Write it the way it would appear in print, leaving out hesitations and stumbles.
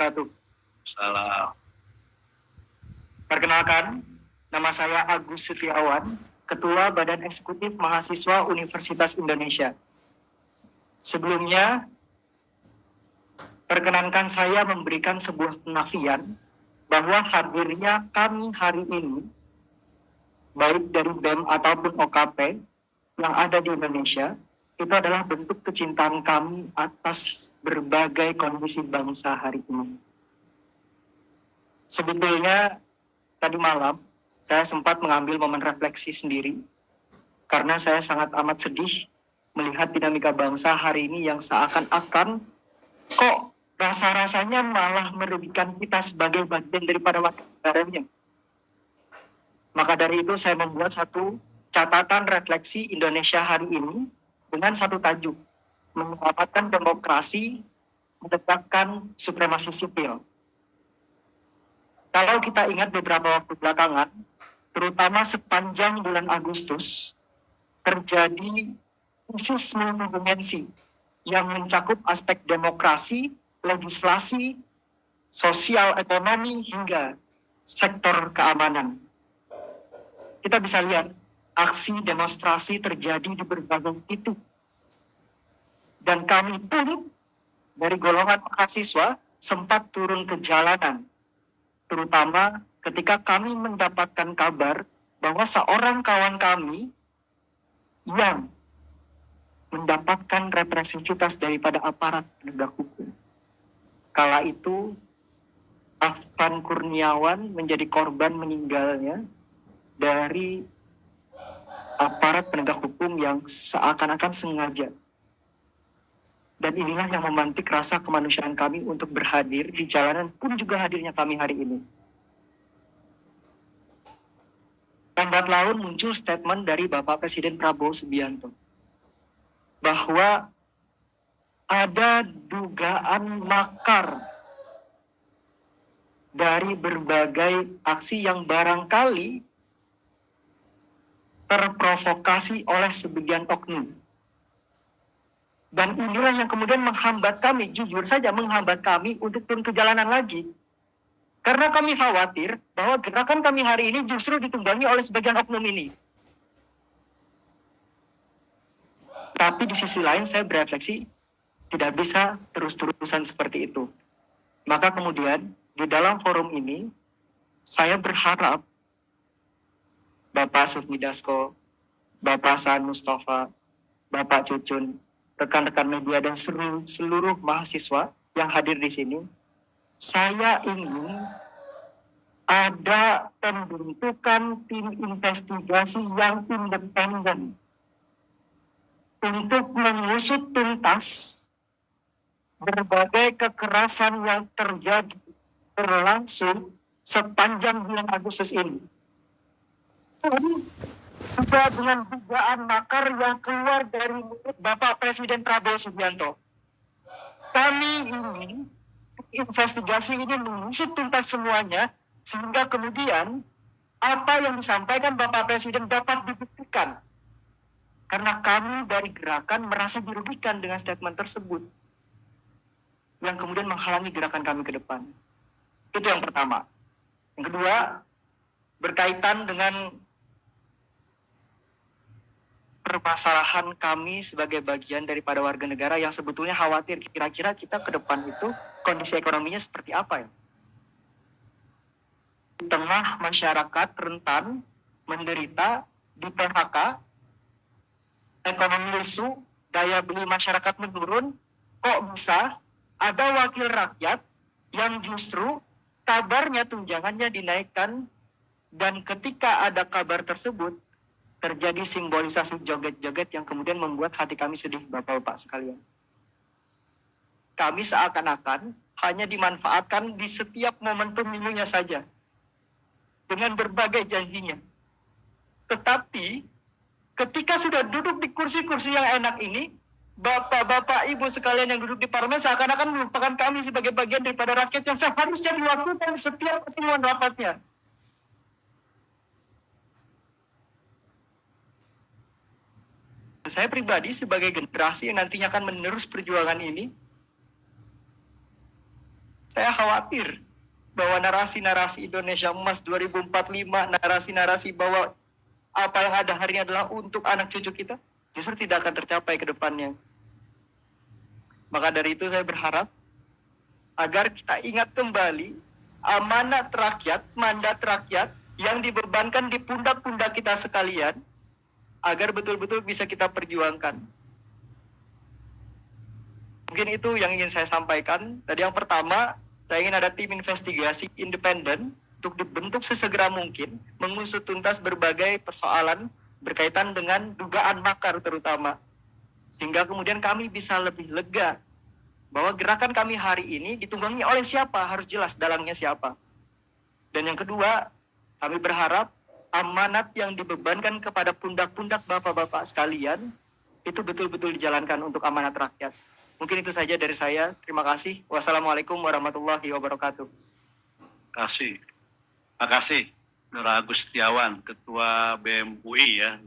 wabarakatuh. Salam. Perkenalkan, nama saya Agus Setiawan, Ketua Badan Eksekutif Mahasiswa Universitas Indonesia. Sebelumnya, perkenankan saya memberikan sebuah penafian bahwa hadirnya kami hari ini, baik dari BEM ataupun OKP yang ada di Indonesia, itu adalah bentuk kecintaan kami atas berbagai kondisi bangsa hari ini. Sebetulnya, tadi malam, saya sempat mengambil momen refleksi sendiri, karena saya sangat amat sedih melihat dinamika bangsa hari ini yang seakan-akan kok rasa-rasanya malah merugikan kita sebagai bagian daripada wakil negaranya. Maka dari itu saya membuat satu catatan refleksi Indonesia hari ini dengan satu tajuk, mengesampingkan demokrasi, menegakkan supremasi sipil. Kalau kita ingat beberapa waktu belakangan, terutama sepanjang bulan Agustus, terjadi krisis multidimensi yang mencakup aspek demokrasi, legislasi, sosial, ekonomi, hingga sektor keamanan. Kita bisa lihat aksi demonstrasi terjadi di berbagai titik. Dan kami pun dari golongan mahasiswa sempat turun ke jalanan, terutama ketika kami mendapatkan kabar bahwa seorang kawan kami yang mendapatkan represivitas daripada aparat penegak hukum. Kala itu, Afan Kurniawan menjadi korban meninggalnya dari aparat penegak hukum yang seakan-akan sengaja. Dan inilah yang memantik rasa kemanusiaan kami untuk berhadir di jalanan pun juga hadirnya kami hari ini. Lambat laun muncul statement dari Bapak Presiden Prabowo Subianto bahwa ada dugaan makar dari berbagai aksi yang barangkali terprovokasi oleh sebagian oknum. Dan inilah yang kemudian menghambat kami, jujur saja menghambat kami untuk turun ke jalanan lagi. Karena kami khawatir bahwa gerakan kami hari ini justru ditunggangi oleh sebagian oknum ini. Tapi di sisi lain saya berefleksi, tidak bisa terus-terusan seperti itu. Maka kemudian di dalam forum ini, saya berharap Bapak Sufmi Dasko, Bapak Saan Mustafa, Bapak Cucun, rekan-rekan media dan seluruh mahasiswa yang hadir di sini, saya ingin ada pembentukan tim investigasi yang independen untuk mengusut tuntas berbagai kekerasan yang terjadi berlangsung sepanjang bulan Agustus ini. Juga dengan dugaan makar yang keluar dari mulut Bapak Presiden Prabowo Subianto. Kami ingin investigasi ini mengusut tuntas semuanya, sehingga kemudian apa yang disampaikan Bapak Presiden dapat dibuktikan. Karena kami dari gerakan merasa dirugikan dengan statement tersebut, yang kemudian menghalangi gerakan kami ke depan. Itu yang pertama. Yang kedua, berkaitan dengan permasalahan kami sebagai bagian daripada warga negara yang sebetulnya khawatir kira-kira kita ke depan itu kondisi ekonominya seperti apa ya. Di tengah masyarakat rentan, menderita, di PHK, ekonomi lesu, daya beli masyarakat menurun, kok bisa ada wakil rakyat yang justru kabarnya tunjangannya dinaikkan, dan ketika ada kabar tersebut terjadi simbolisasi joget-joget yang kemudian membuat hati kami sedih, Bapak-Bapak sekalian. Kami seakan-akan hanya dimanfaatkan di setiap momen pemilunya saja, dengan berbagai janjinya. Tetapi, ketika sudah duduk di kursi-kursi yang enak ini, Bapak-Bapak, Ibu sekalian yang duduk di parlemen seakan-akan melupakan kami sebagai bagian daripada rakyat yang seharusnya dilakukan setiap pertemuan rapatnya. Saya pribadi sebagai generasi yang nantinya akan menerus perjuangan ini, Saya khawatir bahwa narasi-narasi Indonesia Emas 2045, narasi-narasi bahwa apa yang ada hari ini adalah untuk anak cucu kita, justru tidak akan tercapai ke depannya. Maka dari itu saya berharap agar kita ingat kembali amanat rakyat, mandat rakyat yang dibebankan di pundak-pundak kita sekalian, agar betul-betul bisa kita perjuangkan. Mungkin itu yang ingin saya sampaikan. Tadi yang pertama, saya ingin ada tim investigasi independen untuk dibentuk sesegera mungkin, mengusut tuntas berbagai persoalan berkaitan dengan dugaan makar terutama. Sehingga kemudian kami bisa lebih lega bahwa gerakan kami hari ini ditunggangi oleh siapa, harus jelas dalangnya siapa. Dan yang kedua, kami berharap amanat yang dibebankan kepada pundak-pundak bapak-bapak sekalian itu betul-betul dijalankan untuk amanat rakyat. Mungkin itu saja dari saya. Terima kasih. Wassalamualaikum warahmatullahi wabarakatuh. Terima kasih. Nur Agus Setiawan, Ketua BEM UI ya.